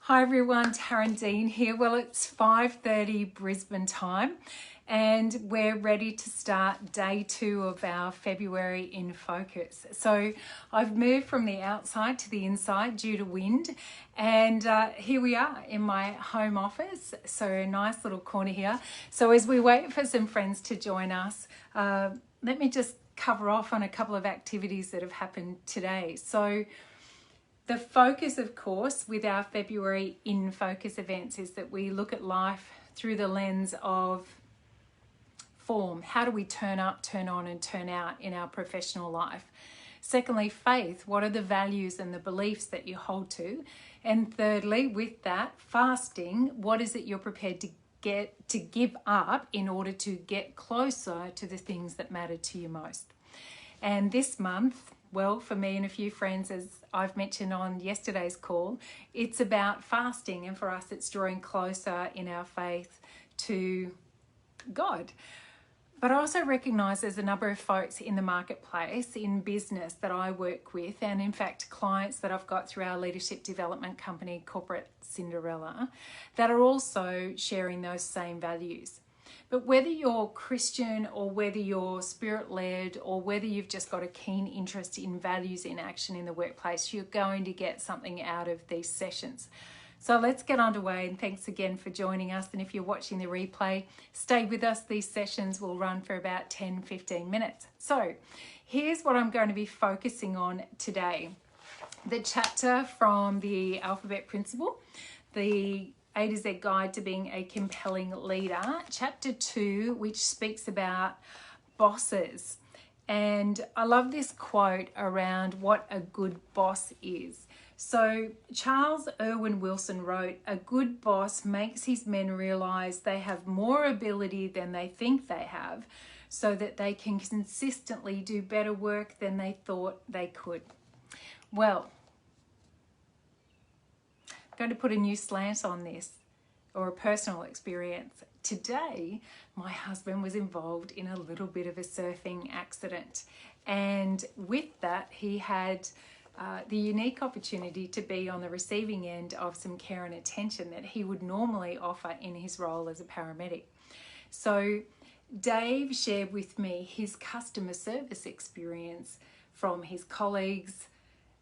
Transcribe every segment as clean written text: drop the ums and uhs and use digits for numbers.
Hi everyone, Taryn Dean here. Well, it's 5:30 Brisbane time and we're ready to start day 2 of our February in Focus. So I've moved from the outside to the inside due to wind, and here we are in my home office. So a nice little corner here. So as we wait for some friends to join us, let me just cover off on a couple of activities that have happened today. So the focus, of course, with our February in Focus events is that we look at life through the lens of form. How do we turn up, turn on, and turn out in our professional life? Secondly, faith. What are the values and the beliefs that you hold to? And thirdly, with that, fasting. What is it you're prepared to give up in order to get closer to the things that matter to you most? And this month, well, for me and a few friends, as I've mentioned on yesterday's call, it's about fasting. And for us, it's drawing closer in our faith to God. But I also recognise there's a number of folks in the marketplace, in business that I work with, and in fact, clients that I've got through our leadership development company, Corporate Cinderella, that are also sharing those same values. But whether you're Christian or whether you're spirit-led or whether you've just got a keen interest in values in action in the workplace, you're going to get something out of these sessions. So let's get underway, and thanks again for joining us. And if you're watching the replay, stay with us. These sessions will run for about 10-15 minutes. So here's what I'm going to be focusing on today. The chapter from the Alphabet Principle, the A to Z Guide to Being a Compelling Leader, chapter 2, which speaks about bosses. And I love this quote around what a good boss is. So Charles Irwin Wilson wrote, "A good boss makes his men realize they have more ability than they think they have, so that they can consistently do better work than they thought they could." Well, I'm going to put a new slant on this, or a personal experience. Today, my husband was involved in a little bit of a surfing accident. And with that, he had the unique opportunity to be on the receiving end of some care and attention that he would normally offer in his role as a paramedic. So Dave shared with me his customer service experience from his colleagues,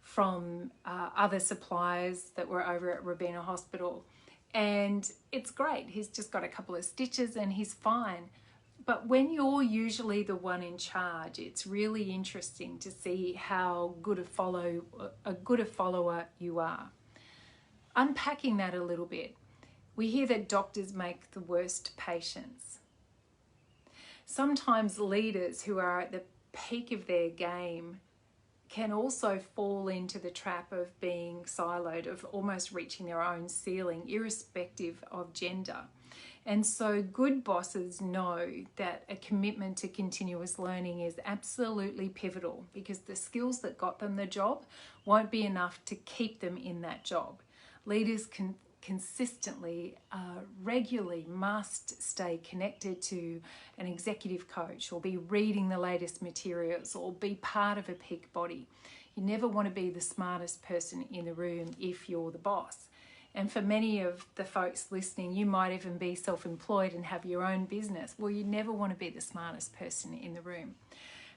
from other suppliers that were over at Robina Hospital. And it's great. He's just got a couple of stitches and he's fine. But when you're usually the one in charge, it's really interesting to see how good a follower you are. Unpacking that a little bit, we hear that doctors make the worst patients. Sometimes leaders who are at the peak of their game can also fall into the trap of being siloed, of almost reaching their own ceiling, irrespective of gender. And so good bosses know that a commitment to continuous learning is absolutely pivotal, because the skills that got them the job won't be enough to keep them in that job. Leaders can consistently, regularly must stay connected to an executive coach, or be reading the latest materials, or be part of a peak body. You never want to be the smartest person in the room if you're the boss. And for many of the folks listening, you might even be self-employed and have your own business. Well, you never want to be the smartest person in the room.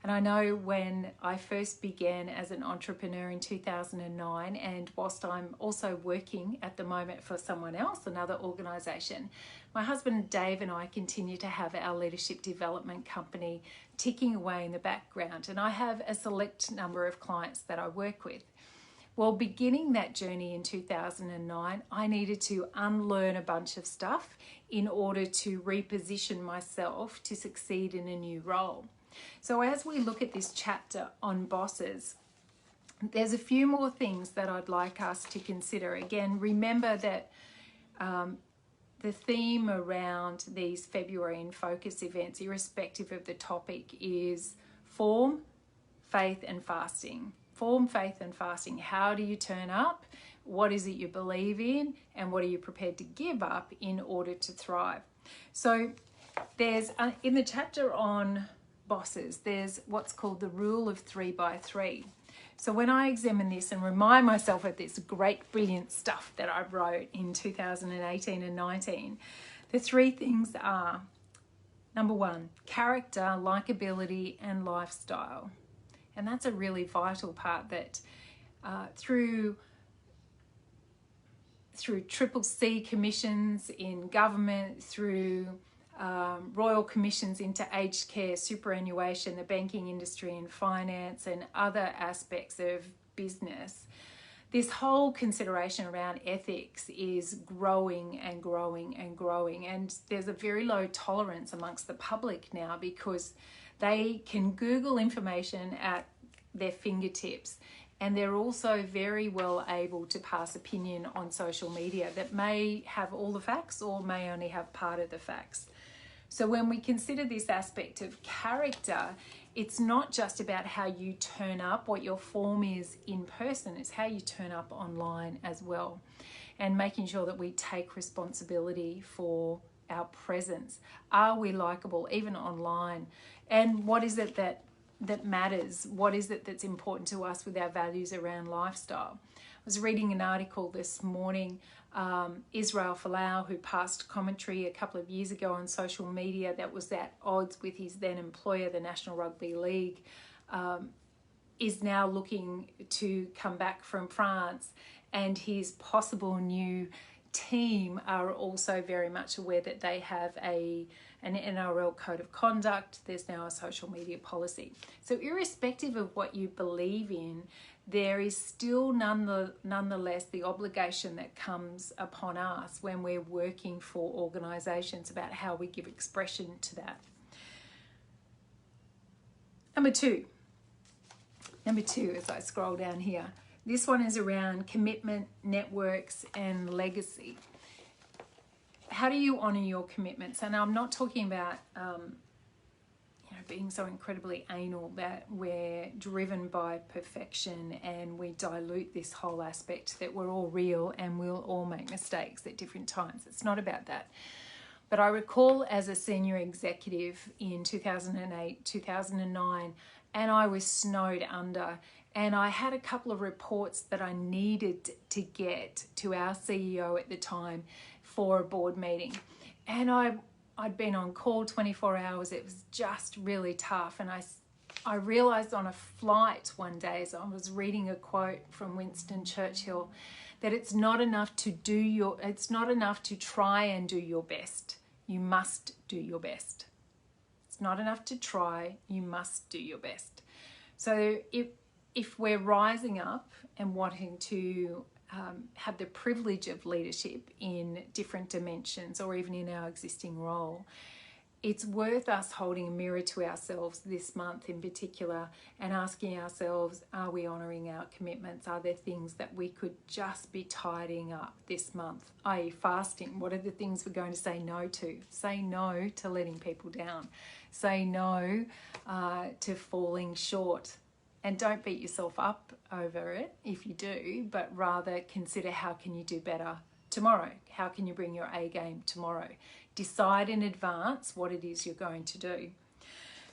And I know when I first began as an entrepreneur in 2009, and whilst I'm also working at the moment for someone else, another organisation, my husband Dave and I continue to have our leadership development company ticking away in the background. And I have a select number of clients that I work with. Well, beginning that journey in 2009, I needed to unlearn a bunch of stuff in order to reposition myself to succeed in a new role. So as we look at this chapter on bosses, there's a few more things that I'd like us to consider. Again, remember that the theme around these February in Focus events, irrespective of the topic, is form, faith and fasting. Form, faith and fasting. How do you turn up? What is it you believe in? And what are you prepared to give up in order to thrive? So there's, in the chapter on bosses, there's what's called the rule of 3 by 3. So when I examine this and remind myself of this great, brilliant stuff that I wrote in 2018 and 19, the three things are, number one, character, likability, and lifestyle. And that's a really vital part that through triple C commissions in government, through royal commissions into aged care, superannuation, the banking industry and finance, and other aspects of business, this whole consideration around ethics is growing and growing and growing. And there's a very low tolerance amongst the public now because they can Google information at their fingertips. And they're also very well able to pass opinion on social media that may have all the facts or may only have part of the facts. So when we consider this aspect of character, it's not just about how you turn up, what your form is in person, it's how you turn up online as well. And making sure that we take responsibility for our presence. Are we likable, even online? And what is it that matters? What is it that's important to us with our values around lifestyle? I was reading an article this morning, Israel Folau, who passed commentary a couple of years ago on social media that was at odds with his then employer, the National Rugby League, is now looking to come back from France, and his possible new team are also very much aware that they have an NRL code of conduct. There's now a social media policy. So irrespective of what you believe in, there is still nonetheless the obligation that comes upon us when we're working for organisations about how we give expression to that. Number two, as I scroll down here, this one is around commitment, networks, and legacy. How do you honour your commitments? And I'm not talking about being so incredibly anal that we're driven by perfection and we dilute this whole aspect that we're all real and we'll all make mistakes at different times. It's not about that. But I recall as a senior executive in 2008, 2009, and I was snowed under, and I had a couple of reports that I needed to get to our CEO at the time for a board meeting. And I'd been on call 24 hours. It was just really tough. And I realized on a flight one day, as I was reading a quote from Winston Churchill, that it's not enough to try and do your best. You must do your best. It's not enough to try, you must do your best. So if we're rising up and wanting to have the privilege of leadership in different dimensions or even in our existing role, it's worth us holding a mirror to ourselves this month in particular and asking ourselves, are we honouring our commitments? Are there things that we could just be tidying up this month, i.e. fasting? What are the things we're going to say no to? Say no to letting people down. Say no to falling short. And don't beat yourself up over it if you do, but rather consider how can you do better tomorrow? How can you bring your A game tomorrow? Decide in advance what it is you're going to do.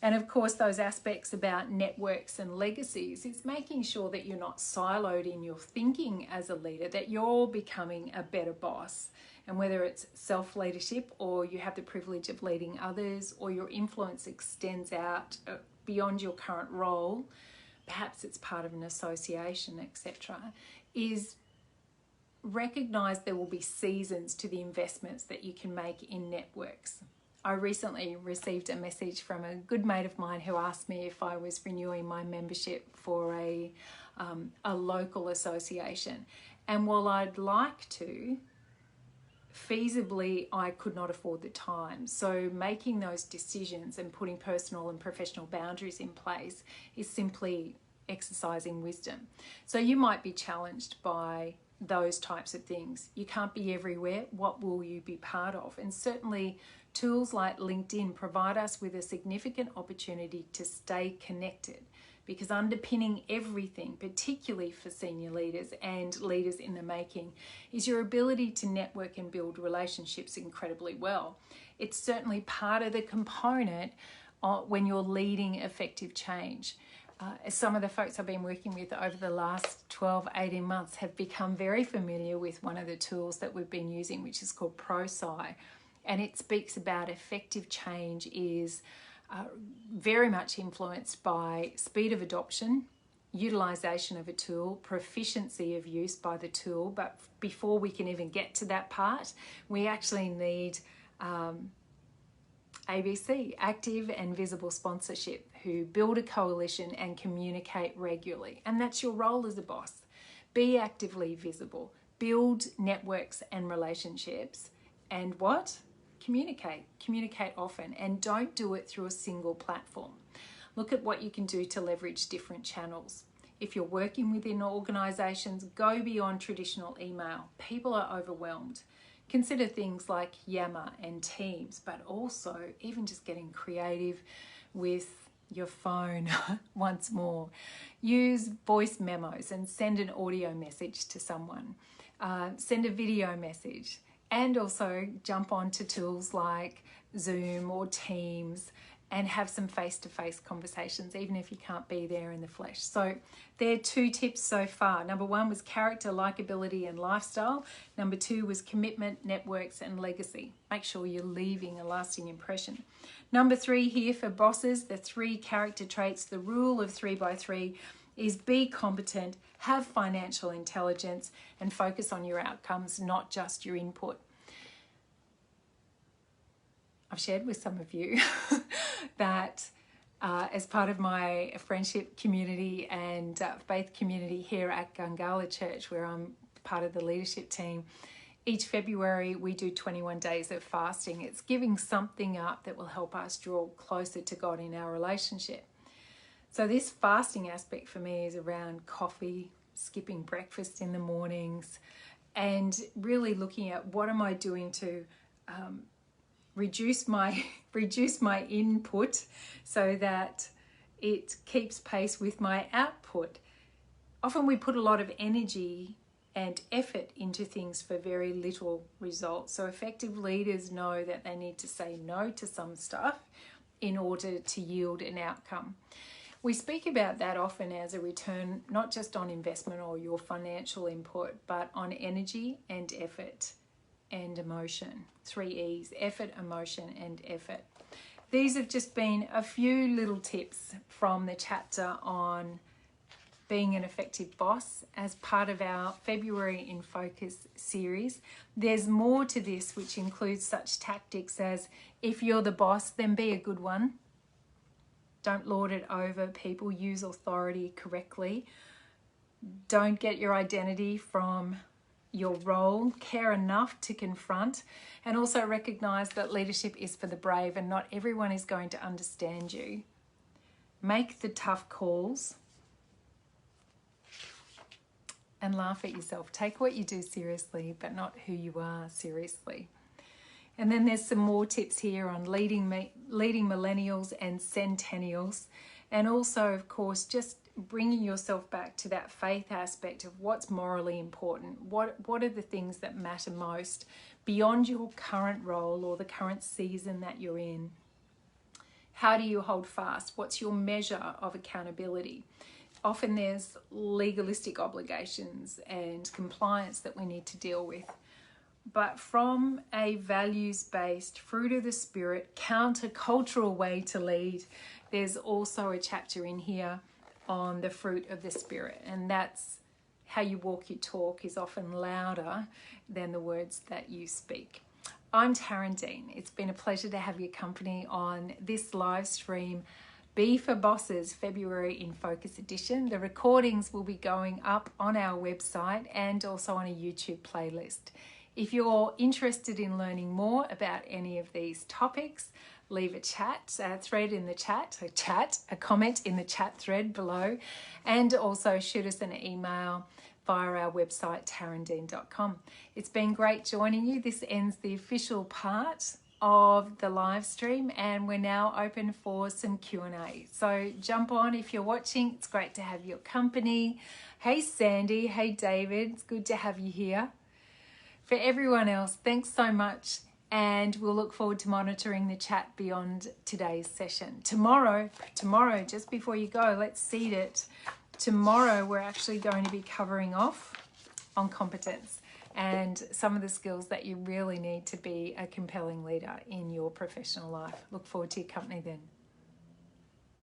And of course, those aspects about networks and legacies is making sure that you're not siloed in your thinking as a leader, that you're becoming a better boss. And whether it's self-leadership or you have the privilege of leading others or your influence extends out beyond your current role, perhaps it's part of an association, etc., is recognise there will be seasons to the investments that you can make in networks. I recently received a message from a good mate of mine who asked me if I was renewing my membership for a local association. And while I'd like to, feasibly I could not afford the time. So making those decisions and putting personal and professional boundaries in place is simply exercising wisdom. So you might be challenged by those types of things. You can't be everywhere. What will you be part of? And certainly tools like LinkedIn provide us with a significant opportunity to stay connected, because underpinning everything, particularly for senior leaders and leaders in the making, is your ability to network and build relationships incredibly well. It's certainly part of the component when you're leading effective change. some of the folks I've been working with over the last 12, 18 months have become very familiar with one of the tools that we've been using, which is called ProSci. And it speaks about effective change is very much influenced by speed of adoption, utilization of a tool, proficiency of use by the tool. But before we can even get to that part, we actually need ABC, active and visible sponsorship, who build a coalition and communicate regularly. And that's your role as a boss. Be actively visible, build networks and relationships, and what? Communicate often, and don't do it through a single platform. Look at what you can do to leverage different channels. If you're working within organizations, go beyond traditional email. People are overwhelmed. Consider things like Yammer and Teams, but also even just getting creative with your phone once more. Use voice memos and send an audio message to someone. Send a video message, and also jump onto tools like Zoom or Teams and have some face-to-face conversations, even if you can't be there in the flesh. So there are 2 tips so far. Number 1 was character, likability, and lifestyle. Number 2 was commitment, networks, and legacy. Make sure you're leaving a lasting impression. Number 3 here for bosses, the 3 character traits, the rule of 3x3 is be competent, have financial intelligence, and focus on your outcomes, not just your input. I've shared with some of you that as part of my friendship community and faith community here at Gangala Church, where I'm part of the leadership team, each February we do 21 days of fasting. It's giving something up that will help us draw closer to God in our relationship. So this fasting aspect for me is around coffee, skipping breakfast in the mornings, and really looking at what am I doing to reduce my input so that it keeps pace with my output. Often we put a lot of energy and effort into things for very little results. So effective leaders know that they need to say no to some stuff in order to yield an outcome. We speak about that often as a return, not just on investment or your financial input, but on energy and effort and emotion. 3 E's, effort, emotion, and effort. These have just been a few little tips from the chapter on being an effective boss as part of our February in Focus series. There's more to this, which includes such tactics as, if you're the boss, then be a good one. Don't lord it over people. Use authority correctly. Don't get your identity from your role. Care enough to confront, and also recognize that leadership is for the brave and not everyone is going to understand you. Make the tough calls and laugh at yourself. Take what you do seriously, but not who you are seriously. And then there's some more tips here on leading millennials and centennials, and also, of course, just bringing yourself back to that faith aspect of what's morally important. What are the things that matter most beyond your current role or the current season that you're in? How do you hold fast? What's your measure of accountability? Often there's legalistic obligations and compliance that we need to deal with. But from a values-based, fruit of the spirit, counter-cultural way to lead, there's also a chapter in here on the fruit of the spirit, and that's how you walk your talk is often louder than the words that you speak. I'm Taryn Dean. It's been a pleasure to have your company on this live stream, Be for Bosses February in Focus edition. The recordings will be going up on our website and also on a YouTube playlist. If you're interested in learning more about any of these topics, leave a thread in the chat, a comment in the chat thread below, and also shoot us an email via our website, tarandeen.com. It's been great joining you. This ends the official part of the live stream, and we're now open for some Q&A. So jump on if you're watching. It's great to have your company. Hey Sandy, hey David, it's good to have you here. For everyone else, thanks so much and we'll look forward to monitoring the chat beyond today's session. Tomorrow, just before you go, let's seed it. Tomorrow, we're actually going to be covering off on competence and some of the skills that you really need to be a compelling leader in your professional life. Look forward to your company then.